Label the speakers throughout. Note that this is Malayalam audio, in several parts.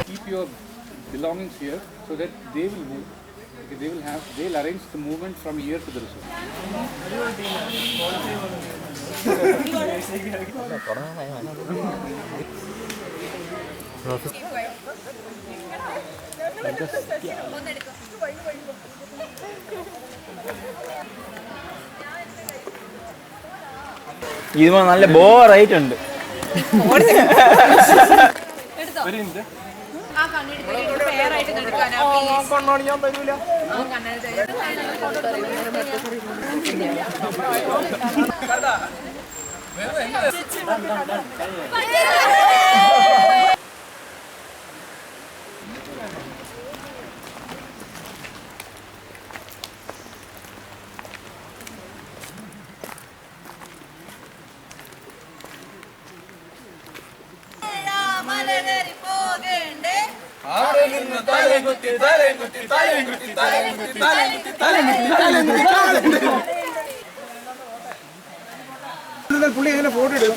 Speaker 1: Keep your belongings here so that they will move. They'll arrange the movement from here to the resort.
Speaker 2: ഇത് നല്ല ബോറായിട്ടുണ്ട്. ഞാൻ തരൂല.
Speaker 3: പുള്ളി എങ്ങനെ ഫോട്ടോ എടുക്കും?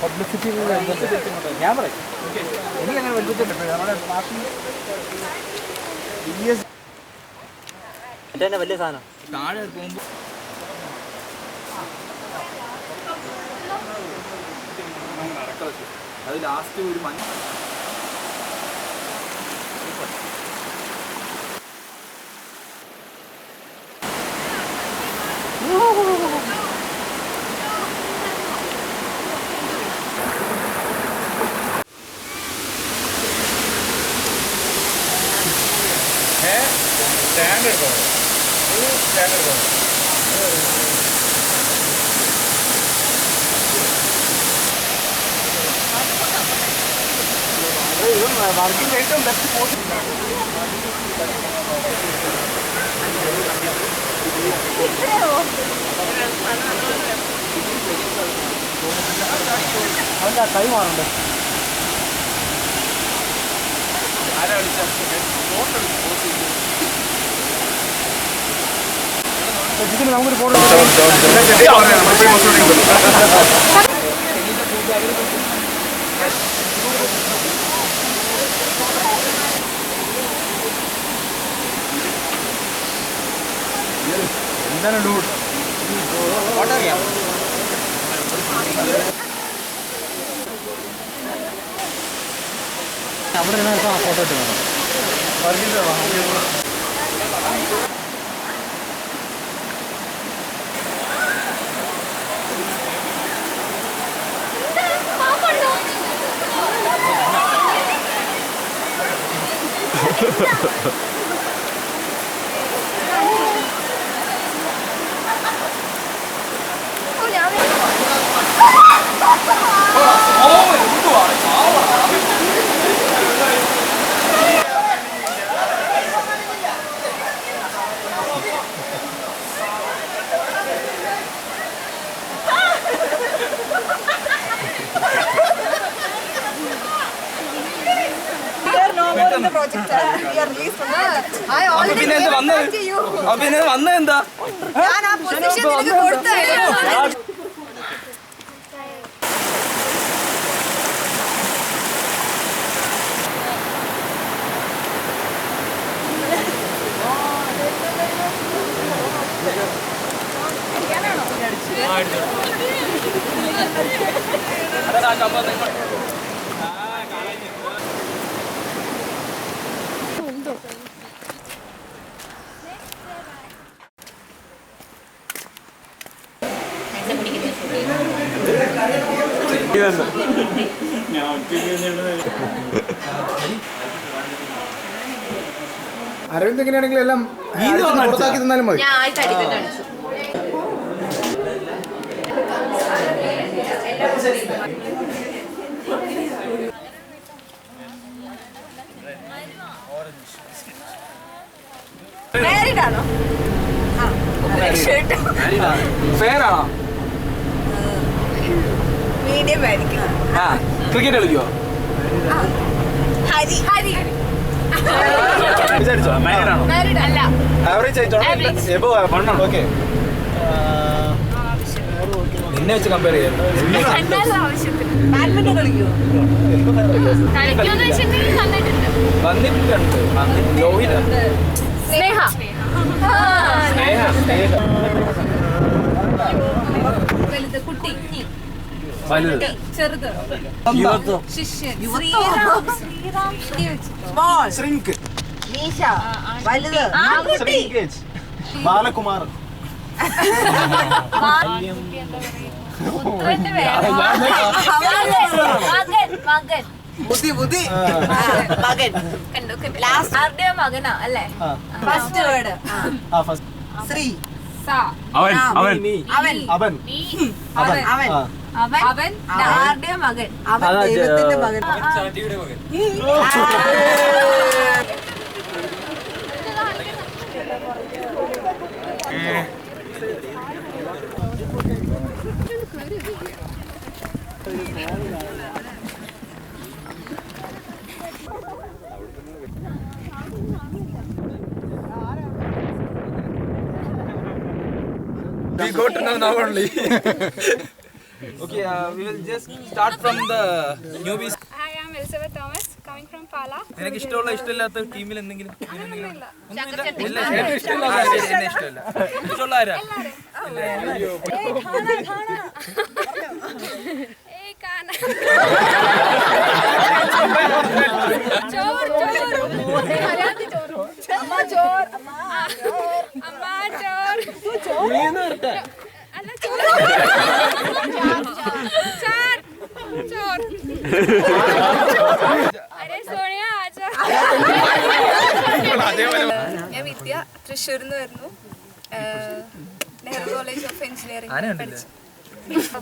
Speaker 3: പബ്ലിസിറ്റി ഞാൻ പറയും. എനിക്കങ്ങനെ വലിച്ചിട്ടുണ്ട്. നമ്മുടെ വലിയ സാധനം താഴെ പോകുമ്പോൾ അത് ലാസ്റ്റ് ഒരു മഞ്ഞ സ്റ്റാൻഡേർഡ് വർക്കിംഗ് ഏറ്റവും ബെസ്റ്റ് പോസ്റ്റ് അവൻ്റെ കൈ മാറുണ്ട്. ആരാ വിളിച്ചാൽ നമുക്കൊരു ഫോട്ടോ എന്താണ് ഡൂഡ് ഫോട്ടോ അറിയാം. അവിടെ ഫോട്ടോ ഇട്ട് വേണം. പിന്നെ വന്ന എന്താ അരവിന്ദ് എങ്ങനെയാണെങ്കിലും എല്ലാം പുറത്താക്കി തന്നാലും മതി. ഫെയറാണോ? മീഡിയം ആയിരിക്കും. ക്രിക്കറ്റ് കളിക്കോ? നിന്നെ വെച്ച് കമ്പയർ ചെയ്യാം. വന്നിട്ടുണ്ട്. ലോഹിത
Speaker 4: സ്നേഹ വലുത് കുട്ടി
Speaker 3: വലുത്
Speaker 4: ചെറുത്
Speaker 3: യുവത്വം
Speaker 4: ശിഷ്യൻ ശ്രീറാം
Speaker 5: ശ്രിങ്ക് മീശ വലുത് ബാലകുമാർ
Speaker 4: പുത്രന്റെ പേര് മകൻ
Speaker 5: ബുദ്ധി മകൻ
Speaker 4: കണ്ടു ആരുടെയോ മകനാ അല്ലേ ഫസ്റ്റ് വേർഡ്
Speaker 5: ശ്രീ
Speaker 3: അവൻ അവൻ
Speaker 5: അവൻ
Speaker 3: അവൻ
Speaker 5: അവൻ
Speaker 4: അവൻ ആരുടെയോ മകൻ
Speaker 5: അവൻ ദൈവത്തിന്റെ മകൻ
Speaker 3: We go to know now only. Okay, we will just start from the newbies.
Speaker 6: I am Elizabeth Thomas, coming from Pala.
Speaker 3: നിനക്ക് ഇഷ്ടമുള്ള ഇഷ്ടമില്ലാത്ത ടീമിൽ എന്തെങ്കിലും ഇഷ്ടമില്ല ഇഷ്ടമുള്ള ആരാ
Speaker 6: Hey, Kana. Chor. Amma chor. Alla chor. Chor. Arey Sonia, acha. ഞാൻ വിദ്യ തൃശ്ശൂരിൽ നിന്ന് വരുന്നു. നെഹ്റു കോളേജ് ഓഫ് എഞ്ചിനീയറിംഗ് പഠിച്ചു.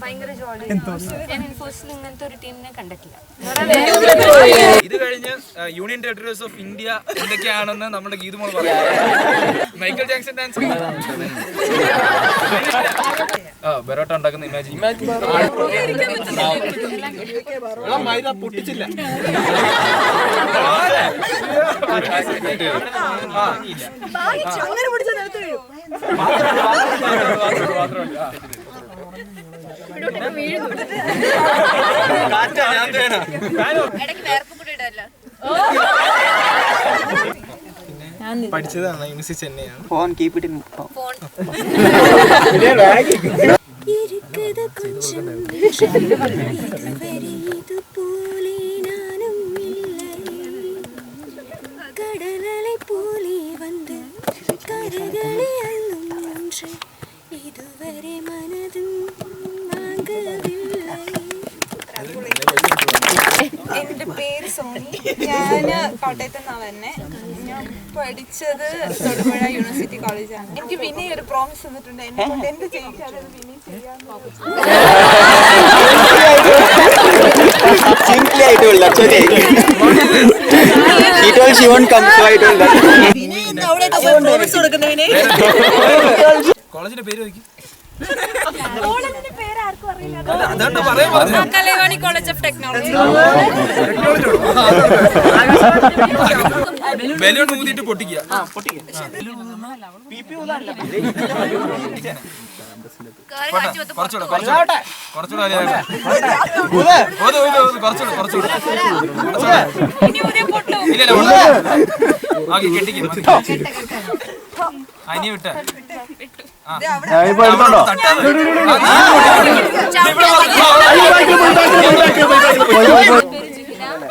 Speaker 6: ഭയങ്കര ജോലിയാണ്. ഞാൻ ഇൻഫോസിൽ ഇങ്ങനത്തെ ഒരു ടീമിനെ കണ്ടിട്ടില്ല.
Speaker 3: ഇത് കഴിഞ്ഞ് യൂണിയൻ ടെറിട്ടറീസ് ഓഫ് ഇന്ത്യ എന്തൊക്കെയാണെന്ന് നമ്മുടെ ഗീതുമോൾ പറയാം. മൈക്കൽ ജാക്സൺ ഡാൻസ് ബെറോട്ട ഉണ്ടാക്കുന്ന ഇമാജിൻ പൊട്ടിച്ചില്ല.
Speaker 4: ഇടയ്ക്ക് വേർപ്പ് കൂടി ഇടല്ലോ.
Speaker 3: പഠിച്ചതാണ് യൂണിവേഴ്സിറ്റി ചെന്നൈയാണ്.
Speaker 5: Phone keep it in
Speaker 4: phone
Speaker 7: இருக்குது கொஞ்சம் இதுவரை இது போலே நானும் இல்லை கடலலை போலே வந்து கரைகளை அள்ளும் ஒன்று இதுவரை மனதும் வாங்கவில்லை.
Speaker 6: എൻ്റെ പേര് സോണി. ഞാൻ കോട്ടയത്ത് നിന്നാണ് വരുന്നത്. ഞാൻ പഠിച്ചത് തൊടുപുഴ യൂണിവേഴ്സിറ്റി കോളേജാണ്. എനിക്ക് പിന്നെ ഒരു പ്രോമിസ് തന്നിട്ടുണ്ട്, എന്നെ കൊണ്ട് എന്ത് ചെയ്യിച്ചാലും അത് പിന്നെ ചെയ്യാൻ നോക്കും.
Speaker 5: Simply I told that. Okay. He told she won't come, so I told that.
Speaker 3: കോളേജിന്റെ പേര് നോക്കി
Speaker 6: കോളേജിന്റെ പേര് ആർക്കും അറിയില്ല.
Speaker 3: അതാണ് പറയാൻ പറഞ്ഞത്.
Speaker 6: Kalaivani college of technology.
Speaker 3: Balloon ഊതിയിട്ട് പൊട്ടിക്കുക. കുറച്ചുകൂടെ കെട്ടിക്കും. അനിയ വിട്ട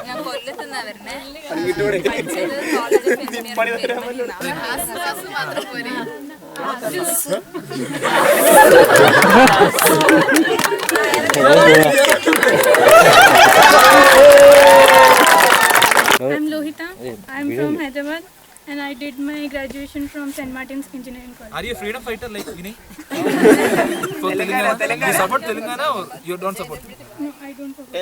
Speaker 4: ഞാൻ കൊല്ലത്തുനിന്നാ വരുന്നേ. പഠിച്ചത് കോളേജ് ഓഫ് എഞ്ചിനീയറിംഗ് മാത്രം പോരെ.
Speaker 6: I'm Lohita. I'm from Hyderabad and I did my graduation from St. Martin's Engineering College.
Speaker 3: Are you a freedom fighter like Vinay? For Telangana? You support Telangana or you don't support?
Speaker 6: No, I don't support.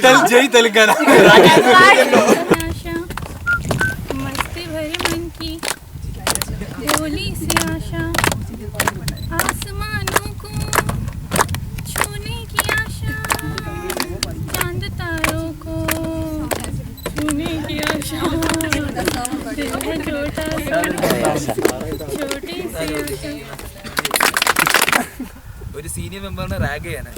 Speaker 3: Tell Jai Telangana.
Speaker 6: आशा मस्ती भरी मन की भोली सी आशा आसमानों को छूने की आशा
Speaker 3: ഒരു സീനിയർ മെമ്പറിനെ റാഗ് ചെയ്യാനാ.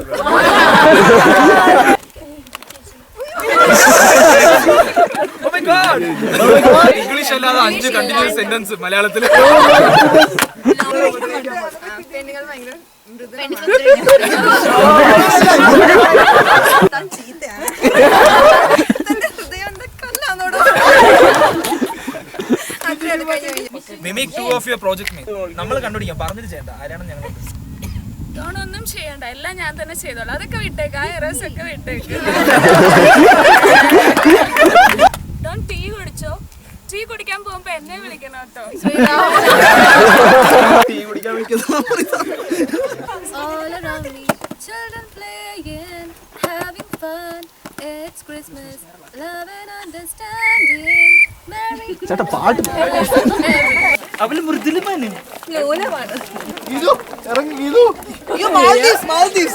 Speaker 3: ഇംഗ്ലീഷ് അല്ലാതെ 5 കണ്ടിന്യൂസ് സെന്റൻസ് മലയാളത്തിൽ.
Speaker 6: പെണ്ണുങ്ങൾ ഭയങ്കര ചീത്തയാണ്. ഹൃദയം കല്ലാന്നോടോ.
Speaker 3: Mimic 2 of your project me. നമ്മൾ കണ്ടുപിടിക്കാം, പറഞ്ഞിട്ട് ചെയ്യണ്ട ആരാണ് ഞങ്ങൾ.
Speaker 4: ഒന്നും ചെയ്യണ്ട, എല്ലാം ഞാൻ തന്നെ ചെയ്തോളാം. അതൊക്കെ വിട്ടേക്ക്, ആ എറേഴ്സ് ഒക്കെ വിട്ടേക്ക്. ടീ കുടിച്ചോ? ടീ കുടിക്കാൻ പോകുമ്പോ എന്നെ വിളിക്കണം കേട്ടോ.
Speaker 7: All around me, children playing, having fun. It's Christmas, love and understanding. Merry
Speaker 2: ചേട്ടാ പാട്ട് അവള് മൃദുലമാണ്.
Speaker 3: Mauritius.